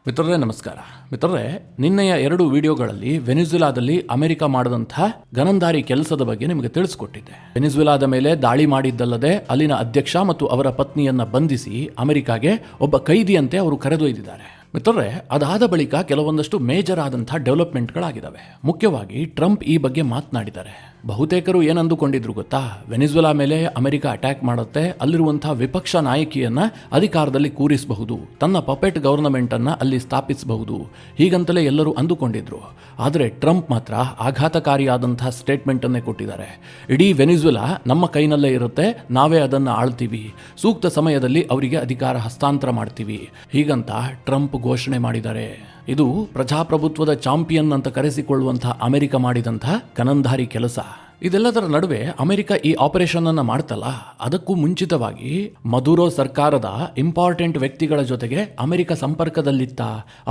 ಮಿತ್ರರೇ ನಮಸ್ಕಾರ. ಮಿತ್ರರೇ, ನಿನ್ನೆಯ 2 ವಿಡಿಯೋಗಳಲ್ಲಿ ವೆನಿಜುಲಾದಲ್ಲಿ ಅಮೆರಿಕ ಮಾಡಿದಂತಹ ಗನಂದಾರಿ ಕೆಲಸದ ಬಗ್ಗೆ ನಿಮಗೆ ತಿಳಿಸ್ಕೊಟ್ಟಿದ್ದೆ. ವೆನಿಜುಲಾದ ಮೇಲೆ ದಾಳಿ ಮಾಡಿದ್ದಲ್ಲದೆ ಅಲ್ಲಿನ ಅಧ್ಯಕ್ಷ ಮತ್ತು ಅವರ ಪತ್ನಿಯನ್ನ ಬಂಧಿಸಿ ಅಮೆರಿಕಾಗೆ ಒಬ್ಬ ಕೈದಿಯಂತೆ ಅವರು ಕರೆದೊಯ್ದಿದ್ದಾರೆ. ಮಿತ್ರರೇ, ಅದಾದ ಬಳಿಕ ಕೆಲವೊಂದಷ್ಟು ಮೇಜರ್ ಆದಂತಹ ಡೆವಲಪ್ಮೆಂಟ್ಗಳಾಗಿದ್ದಾವೆ. ಮುಖ್ಯವಾಗಿ ಟ್ರಂಪ್ ಈ ಬಗ್ಗೆ ಮಾತನಾಡಿದ್ದಾರೆ. ಬಹುತೇಕರು ಏನಂದುಕೊಂಡಿದ್ರು ಗೊತ್ತಾ, ವೆನಿಜುಲಾ ಮೇಲೆ ಅಮೆರಿಕ ಅಟ್ಯಾಕ್ ಮಾಡುತ್ತೆ, ಅಲ್ಲಿರುವಂತಹ ವಿಪಕ್ಷ ನಾಯಕಿಯನ್ನ ಅಧಿಕಾರದಲ್ಲಿ ಕೂರಿಸಬಹುದು, ತನ್ನ ಪಪೆಟ್ ಗವರ್ನಮೆಂಟ್ ಅನ್ನ ಅಲ್ಲಿ ಸ್ಥಾಪಿಸಬಹುದು, ಹೀಗಂತಲೇ ಎಲ್ಲರೂ ಅಂದುಕೊಂಡಿದ್ರು. ಆದರೆ ಟ್ರಂಪ್ ಮಾತ್ರ ಆಘಾತಕಾರಿಯಾದಂತಹ ಸ್ಟೇಟ್ಮೆಂಟ್ ಅನ್ನೇ ಕೊಟ್ಟಿದ್ದಾರೆ. ಇಡೀ ವೆನಿಜುಲಾ ನಮ್ಮ ಕೈನಲ್ಲೇ ಇರುತ್ತೆ, ನಾವೇ ಅದನ್ನು ಆಳ್ತೀವಿ, ಸೂಕ್ತ ಸಮಯದಲ್ಲಿ ಅವರಿಗೆ ಅಧಿಕಾರ ಹಸ್ತಾಂತರ ಮಾಡ್ತೀವಿ, ಹೀಗಂತ ಟ್ರಂಪ್ ಘೋಷಣೆ ಮಾಡಿದ್ದಾರೆ. ಇದು ಪ್ರಜಾಪ್ರಭುತ್ವದ ಚಾಂಪಿಯನ್ ಅಂತ ಕರೆಸಿಕೊಳ್ಳುವಂತಹ ಅಮೆರಿಕ ಮಾಡಿದಂತಹ ಗನಂದಾರಿ ಕೆಲಸ. ಇದೆಲ್ಲದರ ನಡುವೆ ಅಮೆರಿಕ ಈ ಆಪರೇಷನ್ ಅನ್ನ ಮಾಡ್ತಲ್ಲ, ಅದಕ್ಕೂ ಮುಂಚಿತವಾಗಿ ಮದುರೋ ಸರ್ಕಾರದ ಇಂಪಾರ್ಟೆಂಟ್ ವ್ಯಕ್ತಿಗಳ ಜೊತೆಗೆ ಅಮೆರಿಕ ಸಂಪರ್ಕದಲ್ಲಿತ್ತ,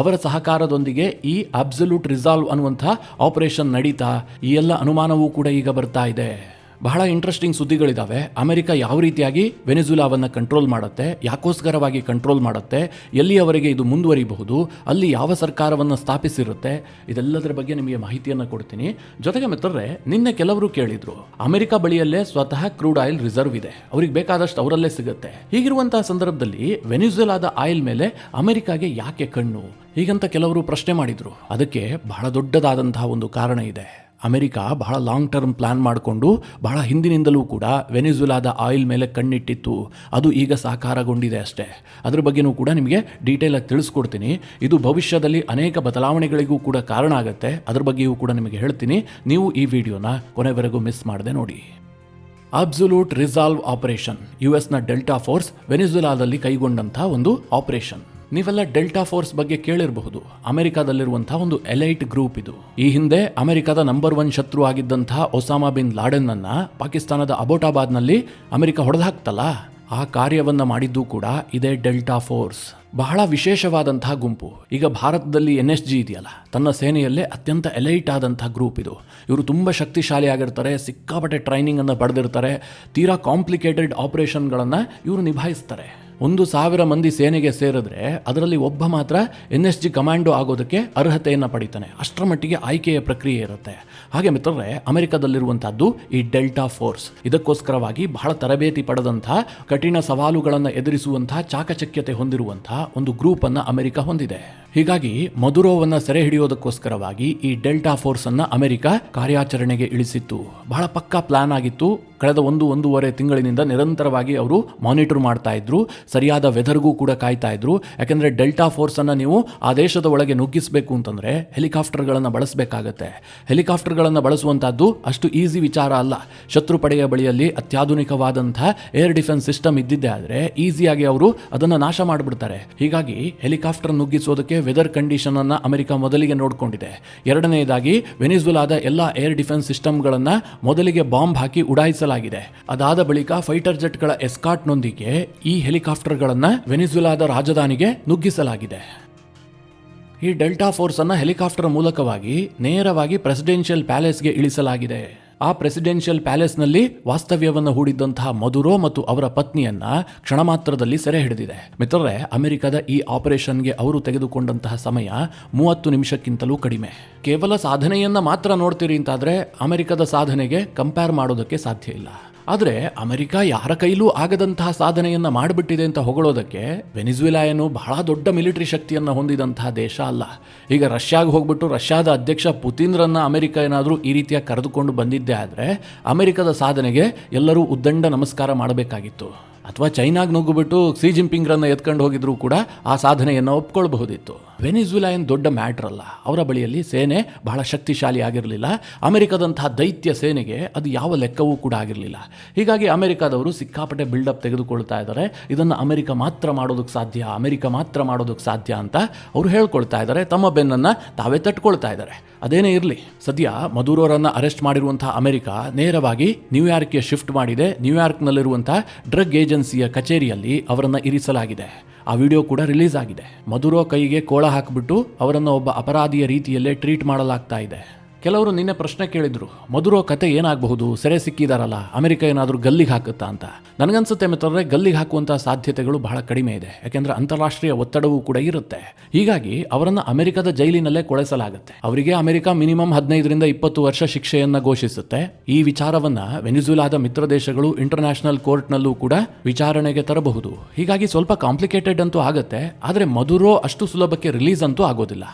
ಅವರ ಸಹಕಾರದೊಂದಿಗೆ ಈ ಅಬ್ಸಲ್ಯೂಟ್ ರಿಸಾಲ್ವ್ ಅನ್ನುವಂಥ ಆಪರೇಷನ್ ನಡೀತಾ, ಈ ಎಲ್ಲ ಅನುಮಾನವೂ ಕೂಡ ಈಗ ಬರ್ತಾ ಇದೆ. ಬಹಳ ಇಂಟ್ರೆಸ್ಟಿಂಗ್ ಸುದ್ದಿಗಳಿದಾವೆ. ಅಮೆರಿಕ ಯಾವ ರೀತಿಯಾಗಿ ವೆನಿಜುಲಾವನ್ನು ಕಂಟ್ರೋಲ್ ಮಾಡುತ್ತೆ, ಯಾಕೋಸ್ಕರವಾಗಿ ಕಂಟ್ರೋಲ್ ಮಾಡುತ್ತೆ, ಎಲ್ಲಿಯವರೆಗೆ ಇದು ಮುಂದುವರಿಬಹುದು, ಅಲ್ಲಿ ಯಾವ ಸರ್ಕಾರವನ್ನು ಸ್ಥಾಪಿಸಿರುತ್ತೆ, ಇದೆಲ್ಲದರ ಬಗ್ಗೆ ನಿಮಗೆ ಮಾಹಿತಿಯನ್ನು ಕೊಡ್ತೀನಿ. ಜೊತೆಗೆ ಮಿತ್ರರೇ, ನಿನ್ನೆ ಕೆಲವರು ಕೇಳಿದ್ರು, ಅಮೆರಿಕ ಬಳಿಯಲ್ಲೇ ಸ್ವತಃ ಕ್ರೂಡ್ ಆಯಿಲ್ ರಿಸರ್ವ್ ಇದೆ, ಅವ್ರಿಗೆ ಬೇಕಾದಷ್ಟು ಅವರಲ್ಲೇ ಸಿಗುತ್ತೆ. ಹೀಗಿರುವಂತಹ ಸಂದರ್ಭದಲ್ಲಿ ವೆನಿಜುಲಾದ ಆಯಿಲ್ ಮೇಲೆ ಅಮೆರಿಕಾಗೆ ಯಾಕೆ ಕಣ್ಣು, ಹೀಗಂತ ಕೆಲವರು ಪ್ರಶ್ನೆ ಮಾಡಿದ್ರು. ಅದಕ್ಕೆ ಬಹಳ ದೊಡ್ಡದಾದಂತಹ ಒಂದು ಕಾರಣ ಇದೆ. ಅಮೆರಿಕ ಬಹಳ ಲಾಂಗ್ ಟರ್ಮ್ ಪ್ಲಾನ್ ಮಾಡಿಕೊಂಡು ಬಹಳ ಹಿಂದಿನಿಂದಲೂ ಕೂಡ ವೆನಿಜುಲಾದ ಆಯಿಲ್ ಮೇಲೆ ಕಣ್ಣಿಟ್ಟಿತ್ತು. ಅದು ಈಗ ಸಾಕಾರಗೊಂಡಿದೆ ಅಷ್ಟೇ. ಅದ್ರ ಬಗ್ಗೆನೂ ಕೂಡ ನಿಮಗೆ ಡೀಟೇಲ್ ಆಗಿ ತಿಳಿಸ್ಕೊಡ್ತೀನಿ. ಇದು ಭವಿಷ್ಯದಲ್ಲಿ ಅನೇಕ ಬದಲಾವಣೆಗಳಿಗೂ ಕೂಡ ಕಾರಣ ಆಗುತ್ತೆ. ಅದ್ರ ಬಗ್ಗೆಯೂ ಕೂಡ ನಿಮಗೆ ಹೇಳ್ತೀನಿ. ನೀವು ಈ ವಿಡಿಯೋನ ಕೊನೆವರೆಗೂ ಮಿಸ್ ಮಾಡದೆ ನೋಡಿ. ಅಬ್ಸಲ್ಯೂಟ್ ರಿಸಾಲ್ವ್ ಆಪರೇಷನ್, ಯುಎಸ್ನ ಡೆಲ್ಟಾ ಫೋರ್ಸ್ ವೆನಿಜುಲಾದಲ್ಲಿ ಕೈಗೊಂಡಂತಹ ಒಂದು ಆಪರೇಷನ್. ನೀವೆಲ್ಲ ಡೆಲ್ಟಾ ಫೋರ್ಸ್ ಬಗ್ಗೆ ಕೇಳಿರಬಹುದು. ಅಮೆರಿಕಾದಲ್ಲಿರುವಂತಹ ಒಂದು ಎಲೈಟ್ ಗ್ರೂಪ್ ಇದು. ಈ ಹಿಂದೆ ಅಮೆರಿಕದ ನಂಬರ್ 1 ಶತ್ರು ಆಗಿದ್ದಂತಹ ಒಸಾಮಾ ಬಿನ್ ಲಾಡೆನ್ ಅನ್ನ ಪಾಕಿಸ್ತಾನದ ಅಬೋಟಾಬಾದ್ನಲ್ಲಿ ಅಮೆರಿಕ ಹೊಡೆದಾಕ್ತಲ್ಲ, ಆ ಕಾರ್ಯವನ್ನ ಮಾಡಿದ್ದು ಕೂಡ ಇದೇ ಡೆಲ್ಟಾ ಫೋರ್ಸ್. ಬಹಳ ವಿಶೇಷವಾದಂತಹ ಗುಂಪು. ಈಗ ಭಾರತದಲ್ಲಿ NSG ಇದೆಯಲ್ಲ, ತನ್ನ ಸೇನೆಯಲ್ಲೇ ಅತ್ಯಂತ ಎಲೈಟ್ ಆದಂತಹ ಗ್ರೂಪ್ ಇದು. ಇವರು ತುಂಬ ಶಕ್ತಿಶಾಲಿ ಆಗಿರ್ತಾರೆ, ಸಿಕ್ಕಾಪಟ್ಟೆ ಟ್ರೈನಿಂಗ್ ಅನ್ನು ಪಡೆದಿರ್ತಾರೆ, ತೀರಾ ಕಾಂಪ್ಲಿಕೇಟೆಡ್ ಆಪರೇಷನ್ಗಳನ್ನು ಇವರು ನಿಭಾಯಿಸ್ತಾರೆ. 1,000 ಮಂದಿ ಸೇನೆಗೆ ಸೇರಿದ್ರೆ ಅದರಲ್ಲಿ ಒಬ್ಬ ಮಾತ್ರ NSG ಕಮಾಂಡೋ ಆಗೋದಕ್ಕೆ ಅರ್ಹತೆಯನ್ನು ಪಡಿತಾನೆ. ಅಷ್ಟರ ಮಟ್ಟಿಗೆ ಆಯ್ಕೆಯ ಪ್ರಕ್ರಿಯೆ ಇರುತ್ತೆ. ಹಾಗೆ ಮಿತ್ರರೇ, ಅಮೆರಿಕದಲ್ಲಿರುವಂತಹದ್ದು ಈ ಡೆಲ್ಟಾ ಫೋರ್ಸ್. ಇದಕ್ಕೋಸ್ಕರವಾಗಿ ಬಹಳ ತರಬೇತಿ ಪಡೆದಂತಹ, ಕಠಿಣ ಸವಾಲುಗಳನ್ನು ಎದುರಿಸುವಂತಹ ಚಾಕಚಕ್ಯತೆ ಹೊಂದಿರುವಂತಹ ಒಂದು ಗ್ರೂಪ್ ಅನ್ನ ಅಮೆರಿಕ ಹೊಂದಿದೆ. ಹೀಗಾಗಿ ಮದುರೋವನ್ನ ಸೆರೆ ಹಿಡಿಯೋದಕ್ಕೋಸ್ಕರವಾಗಿ ಈ ಡೆಲ್ಟಾ ಫೋರ್ಸ್ ಅನ್ನ ಅಮೆರಿಕ ಕಾರ್ಯಾಚರಣೆಗೆ ಇಳಿಸಿತ್ತು. ಬಹಳ ಪಕ್ಕಾ ಪ್ಲಾನ್ ಆಗಿತ್ತು. ಕಳೆದ 1-1.5 ತಿಂಗಳಿನಿಂದ ನಿರಂತರವಾಗಿ ಅವರು ಮಾನಿಟರ್ ಮಾಡ್ತಾ ಇದ್ರು. ಸರಿಯಾದ ವೆದರ್ಗೂ ಕೂಡ ಕಾಯ್ತಾ ಇದ್ರು. ಯಾಕೆಂದ್ರೆ ಡೆಲ್ಟಾ ಫೋರ್ಸ್ ಅನ್ನ ನೀವು ಆ ದೇಶದ ಒಳಗೆ ನುಗ್ಗಿಸಬೇಕು ಅಂತಂದ್ರೆ ಹೆಲಿಕಾಪ್ಟರ್ಗಳನ್ನು ಬಳಸಬೇಕಾಗತ್ತೆ. ಹೆಲಿಕಾಪ್ಟರ್ಗಳನ್ನು ಬಳಸುವಂತಹದ್ದು ಅಷ್ಟು ಈಸಿ ವಿಚಾರ ಅಲ್ಲ. ಶತ್ರು ಪಡೆಯ ಬಳಿಯಲ್ಲಿ ಅತ್ಯಾಧುನಿಕವಾದಂತಹ ಏರ್ ಡಿಫೆನ್ಸ್ ಸಿಸ್ಟಮ್ ಇದ್ದಿದ್ದೆ ಆದ್ರೆ ಈಸಿಯಾಗಿ ಅವರು ಅದನ್ನ ನಾಶ ಮಾಡಿಬಿಡ್ತಾರೆ. ಹೀಗಾಗಿ ಹೆಲಿಕಾಪ್ಟರ್ ನುಗ್ಗಿಸೋದಕ್ಕೆ ವೆದರ್ ಕಂಡೀಷನ್ ಅನ್ನ ಅಮೆರಿಕ ಮೊದಲಿಗೆ ನೋಡಿಕೊಂಡಿದೆ. ಎರಡನೆಯದಾಗಿ ವೆನಿಜುಲಾದ ಎಲ್ಲ ಏರ್ ಡಿಫೆನ್ಸ್ ಸಿಸ್ಟಮ್ಗಳನ್ನ ಮೊದಲಿಗೆ ಬಾಂಬ್ ಹಾಕಿ ಉಡಾಯಿಸಲಾಗಿದೆ. ಅದಾದ ಬಳಿಕ ಫೈಟರ್ ಜೆಟ್ಗಳ ಎಸ್ಕಾಟ್ನೊಂದಿಗೆ ಈ ಹೆಲಿಕಾಪ್ಟರ್ಗಳನ್ನು ವೆನಿಜುಲಾದ ರಾಜಧಾನಿಗೆ ನುಗ್ಗಿಸಲಾಗಿದೆ. ಈ ಡೆಲ್ಟಾ ಫೋರ್ಸ್ ಅನ್ನ ಹೆಲಿಕಾಪ್ಟರ್ ಮೂಲಕವಾಗಿ ನೇರವಾಗಿ ಪ್ರೆಸಿಡೆನ್ಷಿಯಲ್ ಪ್ಯಾಲೇಸ್ಗೆ ಇಳಿಸಲಾಗಿದೆ. ಆ ಪ್ರೆಸಿಡೆನ್ಷಿಯಲ್ ಪ್ಯಾಲೇಸ್ನಲ್ಲಿ ವಾಸ್ತವ್ಯವನ್ನು ಹೂಡಿದ್ದಂತಹ ಮದುರೋ ಮತ್ತು ಅವರ ಪತ್ನಿಯನ್ನ ಕ್ಷಣ ಮಾತ್ರದಲ್ಲಿ ಸೆರೆ ಹಿಡಿದಿದೆ. ಮಿತ್ರರೇ, ಅಮೆರಿಕದ ಈ ಆಪರೇಷನ್ಗೆ ಅವರು ತೆಗೆದುಕೊಂಡಂತಹ ಸಮಯ 30 ನಿಮಿಷಕ್ಕಿಂತಲೂ ಕಡಿಮೆ. ಕೇವಲ ಸಾಧನೆಯನ್ನ ಮಾತ್ರ ನೋಡ್ತೀರಿ ಅಂತಾದ್ರೆ ಅಮೆರಿಕದ ಸಾಧನೆಗೆ ಕಂಪೇರ್ ಮಾಡೋದಕ್ಕೆ ಸಾಧ್ಯ ಇಲ್ಲ. ಆದರೆ ಅಮೆರಿಕ ಯಾರ ಕೈಲೂ ಆಗದಂತಹ ಸಾಧನೆಯನ್ನ ಮಾಡಿಬಿಟ್ಟಿದೆ ಅಂತ ಹೊಗಳೋದಕ್ಕೆ ವೆನಿಜುಲಾ ಏನು ಬಹಳ ದೊಡ್ಡ ಮಿಲಿಟರಿ ಶಕ್ತಿಯನ್ನು ಹೊಂದಿದಂತಹ ದೇಶ ಅಲ್ಲ. ಈಗ ರಷ್ಯಾಗೆ ಹೋಗ್ಬಿಟ್ಟು ರಷ್ಯಾದ ಅಧ್ಯಕ್ಷ ಪುತಿನ್ರನ್ನ ಅಮೆರಿಕ ಏನಾದರೂ ಈ ರೀತಿಯ ಕರೆದುಕೊಂಡು ಬಂದಿದ್ದೆ ಆದರೆ ಅಮೆರಿಕದ ಸಾಧನೆಗೆ ಎಲ್ಲರೂ ಉದ್ದಂಡ ನಮಸ್ಕಾರ ಮಾಡಬೇಕಾಗಿತ್ತು. ಅಥವಾ ಚೈನಾಗ್ ನುಗ್ಗುಬಿಟ್ಟು ಕ್ಸಿ ಜಿನ್ಪಿಂಗ್ರನ್ನ ಎತ್ಕೊಂಡು ಹೋಗಿದ್ರು ಕೂಡ ಆ ಸಾಧನೆಯನ್ನು ಒಪ್ಕೊಳ್ಬಹುದಿತ್ತು. ವೆನಿಜುಲಾ ಏನು ದೊಡ್ಡ ಮ್ಯಾಟ್ರ್ ಅಲ್ಲ. ಅವರ ಬಳಿಯಲ್ಲಿ ಸೇನೆ ಬಹಳ ಶಕ್ತಿಶಾಲಿ ಆಗಿರಲಿಲ್ಲ. ಅಮೆರಿಕದಂತಹ ದೈತ್ಯ ಸೇನೆಗೆ ಅದು ಯಾವ ಲೆಕ್ಕವೂ ಕೂಡ ಆಗಿರಲಿಲ್ಲ. ಹೀಗಾಗಿ ಅಮೆರಿಕದವರು ಸಿಕ್ಕಾಪಟ್ಟೆ ಬಿಲ್ಡಪ್ ತೆಗೆದುಕೊಳ್ತಾ ಇದ್ದಾರೆ. ಇದನ್ನು ಅಮೆರಿಕ ಮಾತ್ರ ಮಾಡೋದಕ್ಕೆ ಸಾಧ್ಯ, ಅಮೆರಿಕ ಮಾತ್ರ ಮಾಡೋದಕ್ಕೆ ಸಾಧ್ಯ ಅಂತ ಅವರು ಹೇಳ್ಕೊಳ್ತಾ ಇದ್ದಾರೆ. ತಮ್ಮ ಬೆನ್ನನ್ನು ತಾವೇ ತಟ್ಕೊಳ್ತಾ ಇದ್ದಾರೆ. ಅದೇನೇ ಇರಲಿ, ಸದ್ಯ ಮದುರೋರನ್ನ ಅರೆಸ್ಟ್ ಮಾಡಿರುವಂತಹ ಅಮೆರಿಕ ನೇರವಾಗಿ ನ್ಯೂಯಾರ್ಕ್ಗೆ ಶಿಫ್ಟ್ ಮಾಡಿದೆ. ನ್ಯೂಯಾರ್ಕ್ನಲ್ಲಿರುವಂತಹ ಡ್ರಗ್ ಏಜೆನ್ಸಿಯ ಕಚೇರಿಯಲ್ಲಿ ಅವರನ್ನು ಇರಿಸಲಾಗಿದೆ. ಆ ವಿಡಿಯೋ ಕೂಡ ರಿಲೀಸ್ ಆಗಿದೆ. ಮದುರೋ ಕೈಗೆ ಕೋಳ ಹಾಕಿಬಿಟ್ಟು ಅವರನ್ನು ಒಬ್ಬ ಅಪರಾಧಿಯ ರೀತಿಯಲ್ಲೇ ಟ್ರೀಟ್ ಮಾಡಲಾಗ್ತಾ ಇದೆ. ಕೆಲವರು ನಿನ್ನೆ ಪ್ರಶ್ನೆ ಕೇಳಿದ್ರು, ಮದುರೋ ಕತೆ ಏನಾಗಬಹುದು, ಸೆರೆ ಸಿಕ್ಕಿದಾರಲ್ಲ, ಅಮೆರಿಕ ಏನಾದರೂ ಗಲ್ಲಿಗೆ ಹಾಕುತ್ತಾ ಅಂತ. ನನಗನ್ಸುತ್ತೆ ಮಿತ್ರರೇ, ಗಲ್ಲಿಗೆ ಹಾಕುವಂಥ ಸಾಧ್ಯತೆಗಳು ಬಹಳ ಕಡಿಮೆ ಇದೆ. ಯಾಕೆಂದ್ರೆ ಅಂತಾರಾಷ್ಟ್ರೀಯ ಒತ್ತಡವೂ ಕೂಡ ಇರುತ್ತೆ. ಹೀಗಾಗಿ ಅವರನ್ನು ಅಮೆರಿಕದ ಜೈಲಿನಲ್ಲೇ ಕೊಳೆಸಲಾಗುತ್ತೆ. ಅವರಿಗೆ ಅಮೆರಿಕ ಮಿನಿಮಮ್ 15ರಿಂದ 20 ವರ್ಷ ಶಿಕ್ಷೆಯನ್ನ ಘೋಷಿಸುತ್ತೆ. ಈ ವಿಚಾರವನ್ನ ವೆನಿಜುಲಾದ ಮಿತ್ರ ದೇಶಗಳು ಇಂಟರ್ನ್ಯಾಷನಲ್ ಕೋರ್ಟ್ನಲ್ಲೂ ಕೂಡ ವಿಚಾರಣೆಗೆ ತರಬಹುದು. ಹೀಗಾಗಿ ಸ್ವಲ್ಪ ಕಾಂಪ್ಲಿಕೇಟೆಡ್ ಅಂತೂ ಆಗುತ್ತೆ. ಆದರೆ ಮದುರೋ ಅಷ್ಟು ಸುಲಭಕ್ಕೆ ರಿಲೀಸ್ ಅಂತೂ ಆಗೋದಿಲ್ಲ.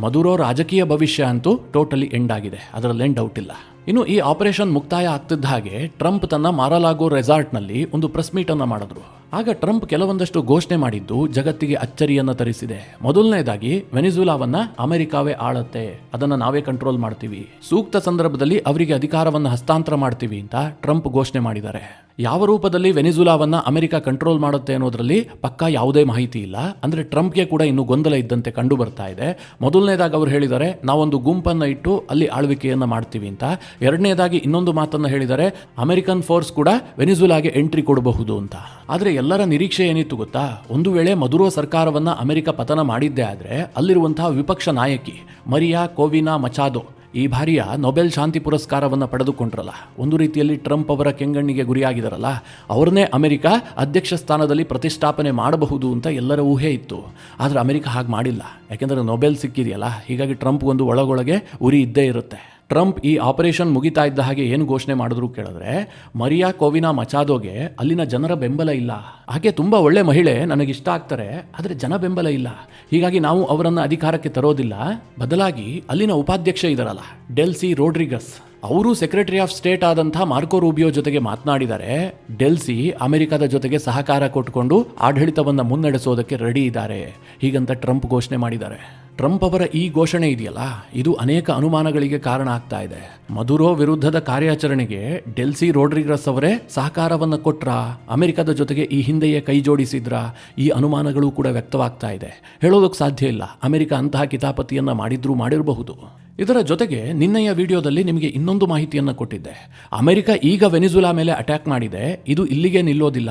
ಮದುರೋ ರಾಜಕೀಯ ಭವಿಷ್ಯ ಅಂತೂ ಟೋಟಲಿ ಎಂಡ್ ಆಗಿದೆ, ಅದರಲ್ಲೇನು ಡೌಟ್ ಇಲ್ಲ. ಇನ್ನು ಈ ಆಪರೇಷನ್ ಮುಕ್ತಾಯ ಆಗ್ತಿದ್ದ ಹಾಗೆ ಟ್ರಂಪ್ ತನ್ನ ಮಾರಲಾಗೋ ರೆಸಾರ್ಟ್ನಲ್ಲಿ ಒಂದು ಪ್ರೆಸ್ ಮೀಟ್ ಅನ್ನ ಮಾಡಿದ್ರು. ಆಗ ಟ್ರಂಪ್ ಕೆಲವೊಂದಷ್ಟು ಘೋಷಣೆ ಮಾಡಿದ್ದು ಜಗತ್ತಿಗೆ ಅಚ್ಚರಿಯನ್ನ ತರಿಸಿದೆ. ಮೊದಲನೇದಾಗಿ, ವೆನಿಜುಲಾವನ್ನ ಅಮೆರಿಕಾವೇ ಆಳತ್ತೆ, ಅದನ್ನ ನಾವೇ ಕಂಟ್ರೋಲ್ ಮಾಡ್ತೀವಿ, ಸೂಕ್ತ ಸಂದರ್ಭದಲ್ಲಿ ಅವರಿಗೆ ಅಧಿಕಾರವನ್ನು ಹಸ್ತಾಂತರ ಮಾಡ್ತೀವಿ ಅಂತ ಟ್ರಂಪ್ ಘೋಷಣೆ ಮಾಡಿದ್ದಾರೆ. ಯಾವ ರೂಪದಲ್ಲಿ ವೆನಿಜುಲಾವನ್ನ ಅಮೆರಿಕ ಕಂಟ್ರೋಲ್ ಮಾಡುತ್ತೆ ಅನ್ನೋದ್ರಲ್ಲಿ ಪಕ್ಕಾ ಯಾವುದೇ ಮಾಹಿತಿ ಇಲ್ಲ. ಅಂದ್ರೆ ಟ್ರಂಪ್ಗೆ ಕೂಡ ಇನ್ನೂ ಗೊಂದಲ ಇದ್ದಂತೆ ಕಂಡು ಬರ್ತಾ ಇದೆ. ಮೊದಲನೇದಾಗಿ ಅವರು ಹೇಳಿದ್ದಾರೆ, ನಾವೊಂದು ಗುಂಪನ್ನ ಇಟ್ಟು ಅಲ್ಲಿ ಆಳ್ವಿಕೆಯನ್ನ ಮಾಡ್ತೀವಿ ಅಂತ. ಎರಡನೇದಾಗಿ ಇನ್ನೊಂದು ಮಾತನ್ನ ಹೇಳಿದ್ದಾರೆ, ಅಮೆರಿಕನ್ ಫೋರ್ಸ್ ಕೂಡ ವೆನಿಜುಲಾಗೆ ಎಂಟ್ರಿ ಕೊಡಬಹುದು ಅಂತ. ಆದ್ರೆ ಎಲ್ಲರ ನಿರೀಕ್ಷೆ ಏನಿತ್ತು ಗೊತ್ತಾ? ಒಂದು ವೇಳೆ ಮದುರೋ ಸರ್ಕಾರವನ್ನ ಅಮೆರಿಕ ಪತನ ಮಾಡಿದ್ದೇ ಆದ್ರೆ ಅಲ್ಲಿರುವಂತಹ ವಿಪಕ್ಷ ನಾಯಕಿ ಮರಿಯಾ ಕೋವಿನಾ ಮಚಾದೋ ಈ ಬಾರಿಯ ನೊಬೆಲ್ ಶಾಂತಿ ಪುರಸ್ಕಾರವನ್ನು ಪಡೆದುಕೊಂಡ್ರಲ್ಲ, ಒಂದು ರೀತಿಯಲ್ಲಿ ಟ್ರಂಪ್ ಅವರ ಕೆಂಗಣ್ಣಿಗೆ ಗುರಿಯಾಗಿದ್ದಾರಲ್ಲ, ಅವ್ರನ್ನೇ ಅಮೆರಿಕ ಅಧ್ಯಕ್ಷ ಸ್ಥಾನದಲ್ಲಿ ಪ್ರತಿಷ್ಠಾಪನೆ ಮಾಡಬಹುದು ಅಂತ ಎಲ್ಲರ ಊಹೆ ಇತ್ತು. ಆದರೆ ಅಮೆರಿಕ ಹಾಗೆ ಮಾಡಿಲ್ಲ. ಯಾಕೆಂದರೆ ನೊಬೆಲ್ ಸಿಕ್ಕಿದೆಯಲ್ಲ, ಹೀಗಾಗಿ ಟ್ರಂಪ್ ಒಂದು ಒಳಗೊಳಗೆ ಉರಿ ಇದ್ದೇ ಇರುತ್ತೆ. ಟ್ರಂಪ್ ಈ ಆಪರೇಷನ್ ಮುಗಿತಾ ಇದ್ದ ಹಾಗೆ ಏನು ಘೋಷಣೆ ಮಾಡಿದ್ರು ಕೇಳಿದ್ರೆ, ಮರಿಯಾ ಕೋವಿನಾ ಮಚಾದೋಗೆ ಅಲ್ಲಿನ ಜನರ ಬೆಂಬಲ ಇಲ್ಲ. ಆಕೆ ತುಂಬ ಒಳ್ಳೆ ಮಹಿಳೆ, ನನಗಿಷ್ಟ ಆಗ್ತಾರೆ, ಆದರೆ ಜನ ಬೆಂಬಲ ಇಲ್ಲ. ಹೀಗಾಗಿ ನಾವು ಅವರನ್ನು ಅಧಿಕಾರಕ್ಕೆ ತರೋದಿಲ್ಲ. ಬದಲಾಗಿ ಅಲ್ಲಿನ ಉಪಾಧ್ಯಕ್ಷ ಇದಾರಲ್ಲ, ಡೆಲ್ಸಿ ರೋಡ್ರಿಗಸ್, ಅವರು ಸೆಕ್ರೆಟರಿ ಆಫ್ ಸ್ಟೇಟ್ ಆದಂಥ ಮಾರ್ಕೋ ರೂಬಿಯೋ ಜೊತೆಗೆ ಮಾತನಾಡಿದ್ದಾರೆ. ಡೆಲ್ಸಿ ಅಮೆರಿಕದ ಜೊತೆಗೆ ಸಹಕಾರ ಕೊಟ್ಟುಕೊಂಡು ಆಡಳಿತವನ್ನು ಮುನ್ನಡೆಸೋದಕ್ಕೆ ರೆಡಿ ಇದ್ದಾರೆ ಹೀಗಂತ ಟ್ರಂಪ್ ಘೋಷಣೆ ಮಾಡಿದ್ದಾರೆ. ಟ್ರಂಪ್ ಅವರ ಈ ಘೋಷಣೆ ಇದೆಯಲ್ಲ, ಇದು ಅನೇಕ ಅನುಮಾನಗಳಿಗೆ ಕಾರಣ ಆಗ್ತಾ ಇದೆ. ಮದುರೋ ವಿರುದ್ಧದ ಕಾರ್ಯಾಚರಣೆಗೆ ಡೆಲ್ಸಿ ರೋಡ್ರಿಗಸ್ ಅವರೇ ಸಹಕಾರವನ್ನು ಕೊಟ್ರ, ಅಮೆರಿಕದ ಜೊತೆಗೆ ಈ ಹಿಂದೆಯೇ ಕೈ ಜೋಡಿಸಿದ್ರ, ಈ ಅನುಮಾನಗಳು ಕೂಡ ವ್ಯಕ್ತವಾಗ್ತಾ ಇದೆ. ಹೇಳೋದಕ್ಕೆ ಸಾಧ್ಯ ಇಲ್ಲ, ಅಮೆರಿಕ ಅಂತಹ ಕಿತಾಪತಿಯನ್ನ ಮಾಡಿರಬಹುದು. ಇದರ ಜೊತೆಗೆ ನಿನ್ನೆಯ ವಿಡಿಯೋದಲ್ಲಿ ನಿಮಗೆ ಇನ್ನೊಂದು ಮಾಹಿತಿಯನ್ನು ಕೊಟ್ಟಿದ್ದೆ. ಅಮೆರಿಕ ಈಗ ವೆನಿಜುಲಾ ಮೇಲೆ ಅಟ್ಯಾಕ್ ಮಾಡಿದೆ, ಇದು ಇಲ್ಲಿಗೆ ನಿಲ್ಲೋದಿಲ್ಲ.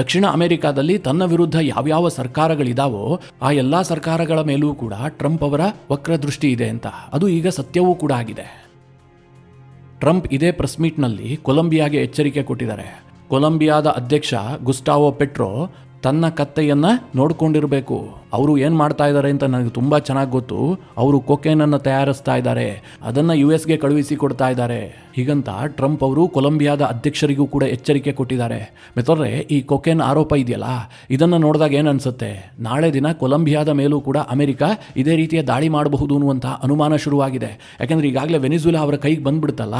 ದಕ್ಷಿಣ ಅಮೆರಿಕಾದಲ್ಲಿ ತನ್ನ ವಿರುದ್ಧ ಯಾವ್ಯಾವ ಸರ್ಕಾರಗಳಿದಾವೋ ಆ ಎಲ್ಲಾ ಸರ್ಕಾರಗಳ ಮೇಲೂ ಕೂಡ ಟ್ರಂಪ್ ಅವರ ವಕ್ರದೃಷ್ಟಿ ಇದೆ ಅಂತ, ಅದು ಈಗ ಸತ್ಯವೂ ಕೂಡ ಆಗಿದೆ. ಟ್ರಂಪ್ ಇದೇ ಪ್ರೆಸ್ ಮೀಟ್ನಲ್ಲಿ ಕೊಲಂಬಿಯಾಗೆ ಎಚ್ಚರಿಕೆ ಕೊಟ್ಟಿದ್ದಾರೆ. ಕೊಲಂಬಿಯಾದ ಅಧ್ಯಕ್ಷ ಗುಸ್ಟಾವೋ ಪೆಟ್ರೋ ತನ್ನ ಕತ್ತೆಯನ್ನು ನೋಡ್ಕೊಂಡಿರಬೇಕು. ಅವರು ಏನು ಮಾಡ್ತಾ ಇದ್ದಾರೆ ಅಂತ ನನಗೆ ತುಂಬ ಚೆನ್ನಾಗಿ ಗೊತ್ತು. ಅವರು ಕೊಕೇನನ್ನು ತಯಾರಿಸ್ತಾ ಇದ್ದಾರೆ, ಅದನ್ನು US ಕಳುಹಿಸಿ ಕೊಡ್ತಾ ಇದ್ದಾರೆ ಹೀಗಂತ ಟ್ರಂಪ್ ಅವರು ಕೊಲಂಬಿಯಾದ ಅಧ್ಯಕ್ಷರಿಗೂ ಕೂಡ ಎಚ್ಚರಿಕೆ ಕೊಟ್ಟಿದ್ದಾರೆ. ಮಿತ್ರರೇ, ಈ ಕೊಕೇನ್ ಆರೋಪ ಇದೆಯಲ್ಲ, ಇದನ್ನು ನೋಡಿದಾಗ ಏನು ಅನಿಸುತ್ತೆ? ನಾಳೆ ದಿನ ಕೊಲಂಬಿಯಾದ ಮೇಲೂ ಕೂಡ ಅಮೆರಿಕ ಇದೇ ರೀತಿಯ ದಾಳಿ ಮಾಡಬಹುದು ಅನ್ನುವಂಥ ಅನುಮಾನ ಶುರುವಾಗಿದೆ. ಯಾಕೆಂದರೆ ಈಗಾಗಲೇ ವೆನಿಜುಲಾ ಅವರ ಕೈಗೆ ಬಂದ್ಬಿಡುತ್ತಲ್ಲ,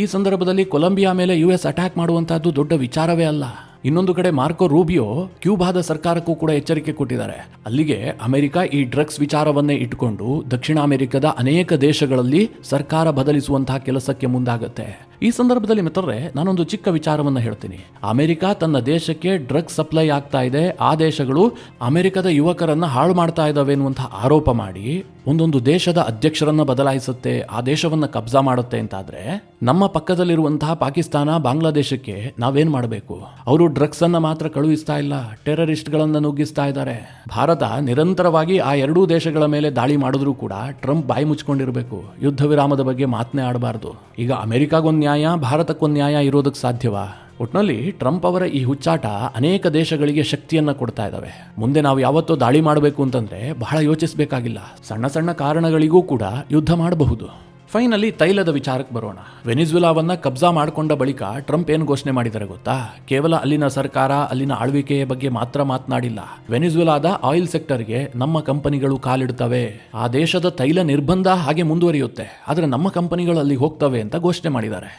ಈ ಸಂದರ್ಭದಲ್ಲಿ ಕೊಲಂಬಿಯಾ ಮೇಲೆ US ಅಟ್ಯಾಕ್ ಮಾಡುವಂಥದ್ದು ದೊಡ್ಡ ವಿಚಾರವೇ ಅಲ್ಲ. ಇನ್ನೊಂದು ಕಡೆ ಮಾರ್ಕೋ ರೂಬಿಯೋ ಕ್ಯೂಬಾದ ಸರ್ಕಾರಕ್ಕೂ ಕೂಡ ಎಚ್ಚರಿಕೆ ಕೊಟ್ಟಿದ್ದಾರೆ. ಅಲ್ಲಿಗೆ ಅಮೆರಿಕ ಈ ಡ್ರಗ್ಸ್ ವಿಚಾರವನ್ನೇ ಇಟ್ಟುಕೊಂಡು ದಕ್ಷಿಣ ಅಮೆರಿಕದ ಅನೇಕ ದೇಶಗಳಲ್ಲಿ ಸರ್ಕಾರ ಬದಲಿಸುವಂತಹ ಕೆಲಸಕ್ಕೆ ಮುಂದಾಗುತ್ತೆ. ಈ ಸಂದರ್ಭದಲ್ಲಿ ಮಿತ್ರರೇ, ನಾನೊಂದು ಚಿಕ್ಕ ವಿಚಾರವನ್ನು ಹೇಳ್ತೀನಿ. ಅಮೆರಿಕ ತನ್ನ ದೇಶಕ್ಕೆ ಡ್ರಗ್ಸ್ ಸಪ್ಲೈ ಆಗ್ತಾ ಇದೆ, ಆ ದೇಶಗಳು ಅಮೆರಿಕದ ಯುವಕರನ್ನ ಹಾಳು ಮಾಡ್ತಾ ಇದ್ದಾವೆ ಎನ್ನುವಂತಹ ಆರೋಪ ಮಾಡಿ ಒಂದೊಂದು ದೇಶದ ಅಧ್ಯಕ್ಷರನ್ನ ಬದಲಾಯಿಸುತ್ತೆ, ಆ ದೇಶವನ್ನ ಕಬ್ಜಾ ಮಾಡುತ್ತೆ ಅಂತಾದ್ರೆ ನಮ್ಮ ಪಕ್ಕದಲ್ಲಿರುವಂತಹ ಪಾಕಿಸ್ತಾನ, ಬಾಂಗ್ಲಾದೇಶಕ್ಕೆ ನಾವೇನ್ ಮಾಡಬೇಕು? ಅವರು ಡ್ರಗ್ಸ್ ಅನ್ನ ಮಾತ್ರ ಕಳುಹಿಸ್ತಾ ಇಲ್ಲ, ಟೆರರಿಸ್ಟ್ಗಳನ್ನ ನುಗ್ಗಿಸ್ತಾ ಇದ್ದಾರೆ. ಭಾರತ ನಿರಂತರವಾಗಿ ಆ ಎರಡೂ ದೇಶಗಳ ಮೇಲೆ ದಾಳಿ ಮಾಡಿದ್ರೂ ಕೂಡ ಟ್ರಂಪ್ ಬಾಯಿ ಮುಚ್ಕೊಂಡಿರಬೇಕು. ಯುದ್ಧ ವಿರಾಮದ ಬಗ್ಗೆ ಮಾತನೇ ಆಡಬಾರ್ದು. ಈಗ ಅಮೆರಿಕಾಗೊಂದು ನ್ಯಾಯ, ಭಾರತಕ್ಕೊಂದು ನ್ಯಾಯ ಇರೋದಕ್ಕೆ ಸಾಧ್ಯವಾ? ಒಟ್ನಲ್ಲಿ ಟ್ರಂಪ್ ಅವರ ಈ ಹುಚ್ಚಾಟ ಅನೇಕ ದೇಶಗಳಿಗೆ ಶಕ್ತಿಯನ್ನ ಕೊಡ್ತಾ ಇದ್ದಾವೆ. ಮುಂದೆ ನಾವು ಯಾವತ್ತೋ ದಾಳಿ ಮಾಡಬೇಕು ಅಂತಂದ್ರೆ ಬಹಳ ಯೋಚಿಸಬೇಕಾಗಿಲ್ಲ, ಸಣ್ಣ ಸಣ್ಣ ಕಾರಣಗಳಿಗೂ ಕೂಡ ಯುದ್ಧ ಮಾಡಬಹುದು. ಫೈನಲಿ ತೈಲದ ವಿಚಾರಕ್ಕೆ ಬರೋಣ. ವೆನಿಜುಲಾವನ್ನ ಕಬ್ಜಾ ಮಾಡಿಕೊಂಡ ಬಳಿಕ ಟ್ರಂಪ್ ಏನು ಘೋಷಣೆ ಮಾಡಿದ್ದಾರೆ ಗೊತ್ತಾ? ಕೇವಲ ಅಲ್ಲಿನ ಸರ್ಕಾರ, ಅಲ್ಲಿನ ಆಳ್ವಿಕೆಯ ಬಗ್ಗೆ ಮಾತ್ರ ಮಾತನಾಡಿಲ್ಲ. ವೆನಿಜುಲಾದ ಆಯಿಲ್ ಸೆಕ್ಟರ್ಗೆ ನಮ್ಮ ಕಂಪನಿಗಳು ಕಾಲಿಡ್ತವೆ, ಆ ದೇಶದ ತೈಲ ನಿರ್ಬಂಧ ಹಾಗೆ ಮುಂದುವರಿಯುತ್ತೆ, ಆದರೆ ನಮ್ಮ ಕಂಪನಿಗಳು ಅಲ್ಲಿ ಹೋಗ್ತವೆ ಅಂತ ಘೋಷಣೆ ಮಾಡಿದ್ದಾರೆ.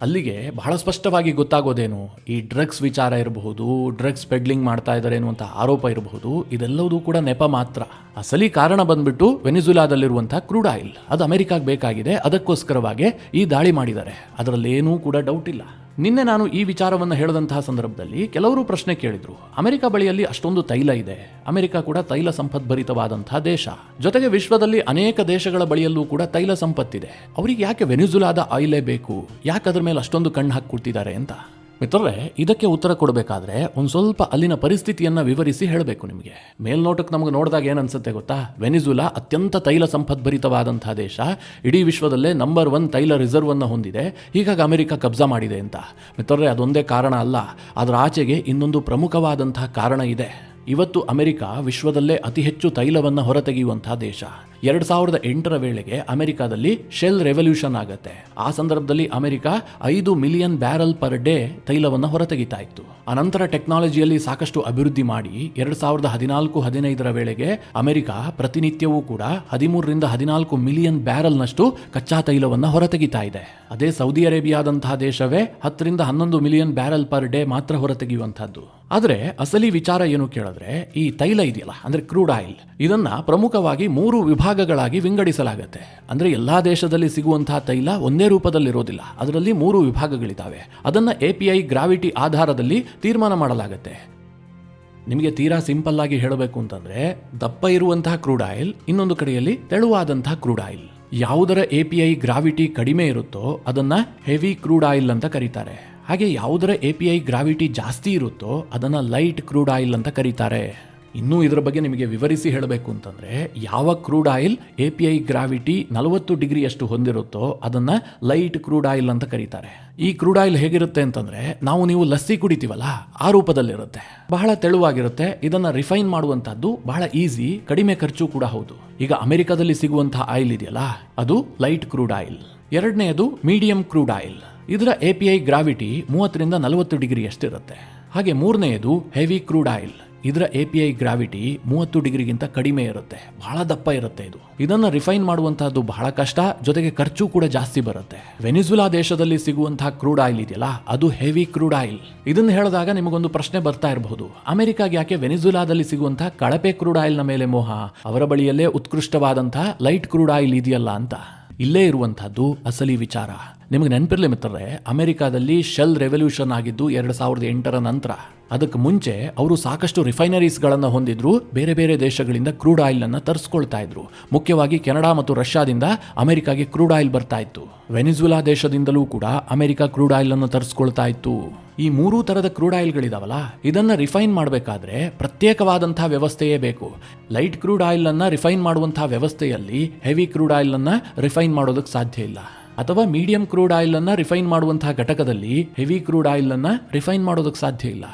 ಅಲ್ಲಿಗೆ ಬಹಳ ಸ್ಪಷ್ಟವಾಗಿ ಗೊತ್ತಾಗೋದೇನು, ಈ ಡ್ರಗ್ಸ್ ವಿಚಾರ ಇರಬಹುದು, ಡ್ರಗ್ಸ್ ಪೆಡ್ಲಿಂಗ್ ಮಾಡ್ತಾ ಇದ್ದಾರೆ ಅನ್ನುವಂಥ ಆರೋಪ ಇರಬಹುದು, ಇದೆಲ್ಲವೂ ಕೂಡ ನೆಪ ಮಾತ್ರ. ಅಸಲಿ ಕಾರಣ ಬಂದ್ಬಿಟ್ಟು ವೆನಿಜುಲಾದಲ್ಲಿರುವಂತಹ ಕ್ರೂಡ್ ಆಯಿಲ್, ಅದು ಅಮೆರಿಕಾಗೆ ಬೇಕಾಗಿದೆ, ಅದಕ್ಕೋಸ್ಕರವಾಗಿ ಈ ದಾಳಿ ಮಾಡಿದ್ದಾರೆ, ಅದರಲ್ಲೇನೂ ಕೂಡ ಡೌಟ್ ಇಲ್ಲ. ನಿನ್ನೆ ನಾನು ಈ ವಿಚಾರವನ್ನು ಹೇಳಿದಂತಹ ಸಂದರ್ಭದಲ್ಲಿ ಕೆಲವರು ಪ್ರಶ್ನೆ ಕೇಳಿದ್ರು, ಅಮೆರಿಕ ಬಳಿಯಲ್ಲಿ ಅಷ್ಟೊಂದು ತೈಲ ಇದೆ, ಅಮೆರಿಕ ಕೂಡ ತೈಲ ಸಂಪದ್ಭರಿತವಾದಂತಹ ದೇಶ, ಜೊತೆಗೆ ವಿಶ್ವದಲ್ಲಿ ಅನೇಕ ದೇಶಗಳ ಬಳಿಯಲ್ಲೂ ಕೂಡ ತೈಲ ಸಂಪತ್ತಿದೆ, ಅವರಿಗೆ ಯಾಕೆ ವೆನಿಜುಲಾದ ಆಯಿಲೇ ಬೇಕು, ಯಾಕೆ ಅದ್ರ ಮೇಲೆ ಅಷ್ಟೊಂದು ಕಣ್ಣು ಹಾಕಿ ಕೊಡ್ತಿದ್ದಾರೆ ಅಂತ. ಮಿತ್ರರೇ, ಇದಕ್ಕೆ ಉತ್ತರ ಕೊಡಬೇಕಾದ್ರೆ ಒಂದು ಸ್ವಲ್ಪ ಅಲ್ಲಿನ ಪರಿಸ್ಥಿತಿಯನ್ನ ವಿವರಿಸಿ ಹೇಳಬೇಕು ನಿಮಗೆ. ಮೇಲ್ನೋಟಕ್ಕೆ ನಮಗೆ ನೋಡಿದಾಗ ಏನನ್ಸುತ್ತೆ ಗೊತ್ತಾ? ವೆನಿಜುಲಾ ಅತ್ಯಂತ ತೈಲ ಸಂಪದ್ಭರಿತವಾದಂತಹ ದೇಶ, ಇಡೀ ವಿಶ್ವದಲ್ಲೇ ನಂಬರ್ 1 ತೈಲ ರಿಸರ್ವ್ ಅನ್ನು ಹೊಂದಿದೆ, ಹೀಗಾಗಿ ಅಮೆರಿಕ ಕಬ್ಜಾ ಮಾಡಿದೆ ಅಂತ. ಮಿತ್ರರೇ, ಅದೊಂದೇ ಕಾರಣ ಅಲ್ಲ, ಅದರ ಆಚೆಗೆ ಇನ್ನೊಂದು ಪ್ರಮುಖವಾದಂತಹ ಕಾರಣ ಇದೆ. ಇವತ್ತು ಅಮೆರಿಕ ವಿಶ್ವದಲ್ಲೇ ಅತಿ ಹೆಚ್ಚು ತೈಲವನ್ನು ಹೊರತೆಗೆಯುವಂತಹ ದೇಶ. 2008ರ ವೇಳೆಗೆ ಅಮೆರಿಕಾದಲ್ಲಿ ಶೆಲ್ ರೆವಲ್ಯೂಷನ್ ಆಗುತ್ತೆ. ಆ ಸಂದರ್ಭದಲ್ಲಿ America 5 million barrel per day ತೈಲವನ್ನು ಹೊರತೆಗಿತಾ ಇತ್ತು. ಅನಂತರ ಟೆಕ್ನಾಲಜಿಯಲ್ಲಿ ಸಾಕಷ್ಟು ಅಭಿವೃದ್ಧಿ ಮಾಡಿ 2014-15ರ ವೇಳೆಗೆ ಅಮೆರಿಕ ಪ್ರತಿನಿತ್ಯವೂ ಕೂಡ 13ರಿಂದ 14 ಮಿಲಿಯನ್ ಬ್ಯಾರಲ್ನಷ್ಟು ಕಚ್ಚಾ ತೈಲವನ್ನು ಹೊರತೆಗಿತಾ ಇದೆ. ಅದೇ ಸೌದಿ ಅರೇಬಿಯಾದಂತಹ ದೇಶವೇ 10ರಿಂದ 11 ಮಿಲಿಯನ್ ಬ್ಯಾರಲ್ ಪರ್ ಡೇ ಮಾತ್ರ ಹೊರತೆಗೆಯುವಂತಹದ್ದು. ಆದರೆ ಅಸಲಿ ವಿಚಾರ ಏನು ಕೇಳಿದ್ರೆ, ಈ ತೈಲ ಇದೆಯಲ್ಲ, ಅಂದ್ರೆ ಕ್ರೂಡ್ ಆಯಿಲ್, ಇದನ್ನ ಪ್ರಮುಖವಾಗಿ 3 ವಿಭಾಗಗಳಾಗಿ ವಿಂಗಡಿಸಲಾಗುತ್ತೆ. ಅಂದ್ರೆ ಎಲ್ಲಾ ದೇಶದಲ್ಲಿ ಸಿಗುವಂತಹ ತೈಲ ಒಂದೇ ರೂಪದಲ್ಲಿರೋದಿಲ್ಲ, ಅದರಲ್ಲಿ 3 ವಿಭಾಗಗಳಿದ್ದಾವೆ. ಅದನ್ನ API ಗ್ರಾವಿಟಿ ಆಧಾರದಲ್ಲಿ ತೀರ್ಮಾನ ಮಾಡಲಾಗುತ್ತೆ. ನಿಮಗೆ ತೀರಾ ಸಿಂಪಲ್ ಆಗಿ ಹೇಳಬೇಕು ಅಂತಂದ್ರೆ, ದಪ್ಪ ಇರುವಂತಹ ಕ್ರೂಡ್ ಆಯಿಲ್, ಇನ್ನೊಂದು ಕಡೆಯಲ್ಲಿ ತೆಳುವಾದಂತಹ ಕ್ರೂಡ್ ಆಯಿಲ್. ಯಾವುದರ API ಗ್ರಾವಿಟಿ ಕಡಿಮೆ ಇರುತ್ತೋ ಅದನ್ನ ಹೆವಿ ಕ್ರೂಡ್ ಆಯಿಲ್ ಅಂತ ಕರೀತಾರೆ. ಹಾಗೆ ಯಾವುದರ API ಗ್ರಾವಿಟಿ ಜಾಸ್ತಿ ಇರುತ್ತೋ ಅದನ್ನ ಲೈಟ್ ಕ್ರೂಡ್ ಆಯಿಲ್ ಅಂತ ಕರೀತಾರೆ. ಇನ್ನೂ ಇದರ ಬಗ್ಗೆ ನಿಮಗೆ ವಿವರಿಸಿ ಹೇಳಬೇಕು ಅಂತಂದ್ರೆ, ಯಾವ ಕ್ರೂಡ್ ಆಯಿಲ್ API ಗ್ರಾವಿಟಿ 40 ಡಿಗ್ರಿಯಷ್ಟು ಹೊಂದಿರುತ್ತೋ ಅದನ್ನ ಲೈಟ್ ಕ್ರೂಡ್ ಆಯಿಲ್ ಅಂತ ಕರೀತಾರೆ. ಈ ಕ್ರೂಡ್ ಆಯಿಲ್ ಹೇಗಿರುತ್ತೆ ಅಂತಂದ್ರೆ, ನೀವು ಲಸ್ಸಿ ಕುಡಿತೀವಲ್ಲ ಆ ರೂಪದಲ್ಲಿರುತ್ತೆ, ಬಹಳ ತೆಳುವಾಗಿರುತ್ತೆ. ಇದನ್ನ ರಿಫೈನ್ ಮಾಡುವಂತಹದ್ದು ಬಹಳ ಈಸಿ, ಕಡಿಮೆ ಖರ್ಚು ಕೂಡ ಹೌದು. ಈಗ ಅಮೆರಿಕದಲ್ಲಿ ಸಿಗುವಂತಹ ಆಯಿಲ್ ಇದೆಯಲ್ಲ, ಅದು ಲೈಟ್ ಕ್ರೂಡ್ ಆಯಿಲ್. ಎರಡನೆಯದು ಮೀಡಿಯಂ ಕ್ರೂಡ್ ಆಯಿಲ್. ಇದರ API ಗ್ರಾವಿಟಿ 30ರಿಂದ 40 ಡಿಗ್ರಿ ಅಷ್ಟಿರುತ್ತೆ. ಹಾಗೆ ಮೂರನೆಯದು ಹೆವಿ ಕ್ರೂಡ್ ಆಯಿಲ್. ಇದರ API ಗ್ರಾವಿಟಿ 30 ಡಿಗ್ರಿಗಿಂತ ಕಡಿಮೆ ಇರುತ್ತೆ, ಬಹಳ ದಪ್ಪ ಇರುತ್ತೆ. ಇದನ್ನ ರಿಫೈನ್ ಮಾಡುವಂತಹದ್ದು ಬಹಳ ಕಷ್ಟ, ಜೊತೆಗೆ ಖರ್ಚು ಕೂಡ ಜಾಸ್ತಿ ಬರುತ್ತೆ. ವೆನಿಜುಲಾ ದೇಶದಲ್ಲಿ ಸಿಗುವಂತಹ ಕ್ರೂಡ್ ಆಯಿಲ್ ಇದೆಯಲ್ಲ, ಅದು ಹೆವಿ ಕ್ರೂಡ್ ಆಯಿಲ್. ಇದನ್ನ ಹೇಳಿದಾಗ ನಿಮಗೊಂದು ಪ್ರಶ್ನೆ ಬರ್ತಾ ಇರಬಹುದು, ಅಮೆರಿಕಾಗೆ ಯಾಕೆ ವೆನಿಜುಲಾದಲ್ಲಿ ಸಿಗುವಂತಹ ಕಳಪೆ ಕ್ರೂಡ್ ಆಯಿಲ್ ನ ಮೇಲೆ ಮೋಹ? ಅವರ ಬಳಿಯಲ್ಲೇ ಉತ್ಕೃಷ್ಟವಾದಂತಹ ಲೈಟ್ ಕ್ರೂಡ್ ಆಯಿಲ್ ಇದೆಯಲ್ಲ ಅಂತ. ಇಲ್ಲೇ ಇರುವಂತಹದ್ದು ಅಸಲಿ ವಿಚಾರ. ನಿಮಗೆ ನೆನಪಿರ್ಲಿ ಮಿತ್ರರೇ, ಅಮೆರಿಕಾದಲ್ಲಿ ಶೆಲ್ ರೆವಲ್ಯೂಷನ್ ಆಗಿದ್ದು 2008ರ ನಂತರ. ಅದಕ್ಕೆ ಮುಂಚೆ ಅವರು ಸಾಕಷ್ಟು ರಿಫೈನರೀಸ್ಗಳನ್ನು ಹೊಂದಿದ್ರು, ಬೇರೆ ಬೇರೆ ದೇಶಗಳಿಂದ ಕ್ರೂಡ್ ಆಯಿಲ್ ಅನ್ನು ತರಿಸ್ಕೊಳ್ತಾ ಇದ್ರು. ಮುಖ್ಯವಾಗಿ ಕೆನಡಾ ಮತ್ತು ರಷ್ಯಾದಿಂದ ಅಮೆರಿಕಾಗೆ ಕ್ರೂಡ್ ಆಯಿಲ್ ಬರ್ತಾ ಇತ್ತು. ವೆನಿಜುಲಾ ದೇಶದಿಂದಲೂ ಕೂಡ ಅಮೆರಿಕ ಕ್ರೂಡ್ ಆಯಿಲ್ ಅನ್ನು ತರಿಸ್ಕೊಳ್ತಾ ಇತ್ತು. ಈ 3 ತರದ ಕ್ರೂಡ್ ಆಯಿಲ್ಗಳಿದಾವಲ್ಲ, ಇದನ್ನ ರಿಫೈನ್ ಮಾಡಬೇಕಾದ್ರೆ ಪ್ರತ್ಯೇಕವಾದಂತಹ ವ್ಯವಸ್ಥೆಯೇ ಬೇಕು. ಲೈಟ್ ಕ್ರೂಡ್ ಆಯಿಲ್ ಅನ್ನ ರಿಫೈನ್ ಮಾಡುವಂತಹ ವ್ಯವಸ್ಥೆಯಲ್ಲಿ ಹೆವಿ ಕ್ರೂಡ್ ಆಯಿಲ್ ಅನ್ನ ರಿಫೈನ್ ಮಾಡೋದಕ್ಕೆ ಸಾಧ್ಯ ಇಲ್ಲ. ಅಥವಾ ಮೀಡಿಯಂ ಕ್ರೂಡ್ ಆಯಿಲ್ ಅನ್ನ ರಿಫೈನ್ ಮಾಡುವಂತಹ ಘಟಕದಲ್ಲಿ ಹೆವಿ ಕ್ರೂಡ್ ಆಯಿಲ್ ಅನ್ನ ರಿಫೈನ್ ಮಾಡೋದಕ್ಕೆ ಸಾಧ್ಯ ಇಲ್ಲ.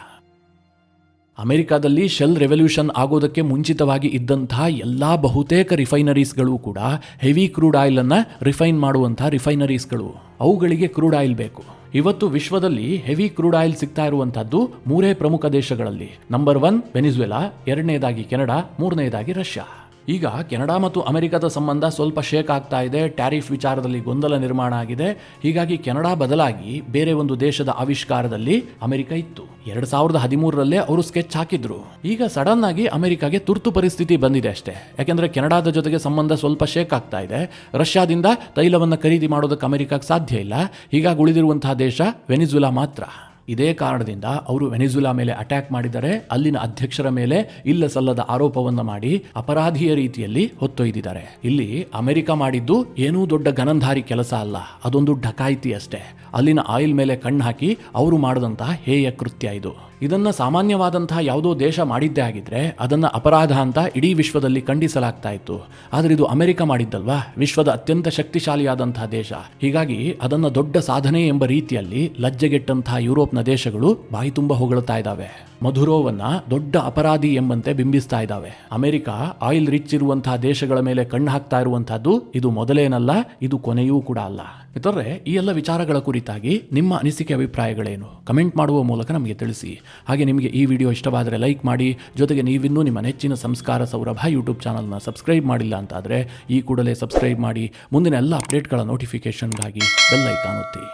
ಅಮೆರಿಕಾದಲ್ಲಿ ಶೆಲ್ ರೆವಲ್ಯೂಷನ್ ಆಗೋದಕ್ಕೆ ಮುಂಚಿತವಾಗಿ ಇದ್ದಂತಹ ಎಲ್ಲಾ ಬಹುತೇಕ ರಿಫೈನರೀಸ್ಗಳು ಕೂಡ ಹೆವಿ ಕ್ರೂಡ್ ಆಯಿಲ್ ಅನ್ನ ರಿಫೈನ್ ಮಾಡುವಂತಹ ರಿಫೈನರೀಸ್ಗಳು. ಅವುಗಳಿಗೆ ಕ್ರೂಡ್ ಆಯಿಲ್ ಬೇಕು. ಇವತ್ತು ವಿಶ್ವದಲ್ಲಿ ಹೆವಿ ಕ್ರೂಡ್ ಆಯಿಲ್ ಸಿಗ್ತಾ ಇರುವಂತಹದ್ದು 3 ಪ್ರಮುಖ ದೇಶಗಳಲ್ಲಿ. ನಂಬರ್ 1 ವೆನಿಜುವೆಲಾ, ಎರಡನೇದಾಗಿ ಕೆನಡಾ, ಮೂರನೇದಾಗಿ ರಷ್ಯಾ. ಈಗ ಕೆನಡಾ ಮತ್ತು ಅಮೆರಿಕದ ಸಂಬಂಧ ಸ್ವಲ್ಪ ಶೇಕ್ ಆಗ್ತಾ ಇದೆ. ಟ್ಯಾರಿಫ್ ವಿಚಾರದಲ್ಲಿ ಗೊಂದಲ ನಿರ್ಮಾಣ ಆಗಿದೆ. ಹೀಗಾಗಿ ಕೆನಡಾ ಬದಲಾಗಿ ಬೇರೆ ಒಂದು ದೇಶದ ಆವಿಷ್ಕಾರದಲ್ಲಿ ಅಮೆರಿಕ ಇತ್ತು. 2013ರಲ್ಲೇ ಅವರು ಸ್ಕೆಚ್ ಹಾಕಿದ್ರು. ಈಗ ಸಡನ್ ಆಗಿ ಅಮೆರಿಕಾಗೆ ತುರ್ತು ಪರಿಸ್ಥಿತಿ ಬಂದಿದೆ ಅಷ್ಟೇ. ಯಾಕೆಂದ್ರೆ ಕೆನಡಾದ ಜೊತೆಗೆ ಸಂಬಂಧ ಸ್ವಲ್ಪ ಶೇಕ್ ಆಗ್ತಾ ಇದೆ. ರಷ್ಯಾದಿಂದ ತೈಲವನ್ನು ಖರೀದಿ ಮಾಡೋದಕ್ಕೆ ಅಮೆರಿಕಕ್ಕೆ ಸಾಧ್ಯ ಇಲ್ಲ. ಹೀಗಾಗಿ ಉಳಿದಿರುವಂತಹ ದೇಶ ವೆನಿಜುಲಾ ಮಾತ್ರ. ಇದೇ ಕಾರಣದಿಂದ ಅವರು ವೆನಿಜುಲಾ ಮೇಲೆ ಅಟ್ಯಾಕ್ ಮಾಡಿದರೆ, ಅಲ್ಲಿನ ಅಧ್ಯಕ್ಷರ ಮೇಲೆ ಇಲ್ಲ ಸಲ್ಲದ ಆರೋಪವನ್ನು ಮಾಡಿ ಅಪರಾಧಿಯ ರೀತಿಯಲ್ಲಿ ಹೊತ್ತೊಯ್ದಿದ್ದಾರೆ. ಇಲ್ಲಿ ಅಮೆರಿಕ ಮಾಡಿದ್ದು ಏನೂ ದೊಡ್ಡ ಗನಂಧಾರಿ ಕೆಲಸ ಅಲ್ಲ, ಅದೊಂದು ಡಕಾಯಿತಿ ಅಷ್ಟೇ. ಅಲ್ಲಿನ ಆಯಿಲ್ ಮೇಲೆ ಕಣ್ಣು ಹಾಕಿ ಅವರು ಮಾಡಿದಂತಹ ಹೇಯ ಕೃತ್ಯ ಇದು. ಇದನ್ನ ಸಾಮಾನ್ಯವಾದಂತಹ ಯಾವುದೋ ದೇಶ ಮಾಡಿದ್ದೇ ಆಗಿದ್ರೆ ಅದನ್ನ ಅಪರಾಧ ಅಂತ ಇಡೀ ವಿಶ್ವದಲ್ಲಿ ಖಂಡಿಸಲಾಗ್ತಾ ಇತ್ತು. ಆದ್ರೆ ಇದು ಅಮೆರಿಕ ಮಾಡಿದ್ದಲ್ವಾ, ವಿಶ್ವದ ಅತ್ಯಂತ ಶಕ್ತಿಶಾಲಿಯಾದಂತಹ ದೇಶ. ಹೀಗಾಗಿ ಅದನ್ನ ದೊಡ್ಡ ಸಾಧನೆ ಎಂಬ ರೀತಿಯಲ್ಲಿ ಲಜ್ಜೆಗೆಟ್ಟಂತಹ ಯುರೋಪ್ನ ದೇಶಗಳು ಬಾಯಿ ತುಂಬ ಹೊಗಳ್ತಾ ಇದ್ದಾವೆ. ಮಧುರೋವನ್ನ ದೊಡ್ಡ ಅಪರಾಧಿ ಎಂಬಂತೆ ಬಿಂಬಿಸ್ತಾ ಇದ್ದಾವೆ. ಅಮೆರಿಕ ಆಯಿಲ್ ರಿಚ್ ಇರುವಂತಹ ದೇಶಗಳ ಮೇಲೆ ಕಣ್ಣು ಹಾಕ್ತಾ ಇರುವಂತಹದ್ದು ಇದು ಮೊದಲೇನಲ್ಲ, ಇದು ಕೊನೆಯೂ ಕೂಡ ಅಲ್ಲ. ಮಿತ್ರರೇ, ಈ ಎಲ್ಲ ವಿಚಾರಗಳ ಕುರಿತಾಗಿ ನಿಮ್ಮ ಅನಿಸಿಕೆ ಅಭಿಪ್ರಾಯಗಳೇನು? ಕಮೆಂಟ್ ಮಾಡುವ ಮೂಲಕ ನಮಗೆ ತಿಳಿಸಿ. ಹಾಗೆ ನಿಮಗೆ ಈ ವಿಡಿಯೋ ಇಷ್ಟವಾದರೆ ಲೈಕ್ ಮಾಡಿ. ಜೊತೆಗೆ ನೀವಿನ್ನೂ ನಿಮ್ಮ ನೆಚ್ಚಿನ ಸಂಸ್ಕಾರ ಸೌರಭ ಯೂಟ್ಯೂಬ್ ಚಾನಲ್ನ ಸಬ್ಸ್ಕ್ರೈಬ್ ಮಾಡಿಲ್ಲ ಅಂತಾದರೆ ಈ ಕೂಡಲೇ ಸಬ್ಸ್ಕ್ರೈಬ್ ಮಾಡಿ. ಮುಂದಿನ ಎಲ್ಲ ಅಪ್ಡೇಟ್ಗಳ ನೋಟಿಫಿಕೇಷನ್ಗಾಗಿ ಬೆಲ್ ಐಕಾನ್ ಒತ್ತಿ.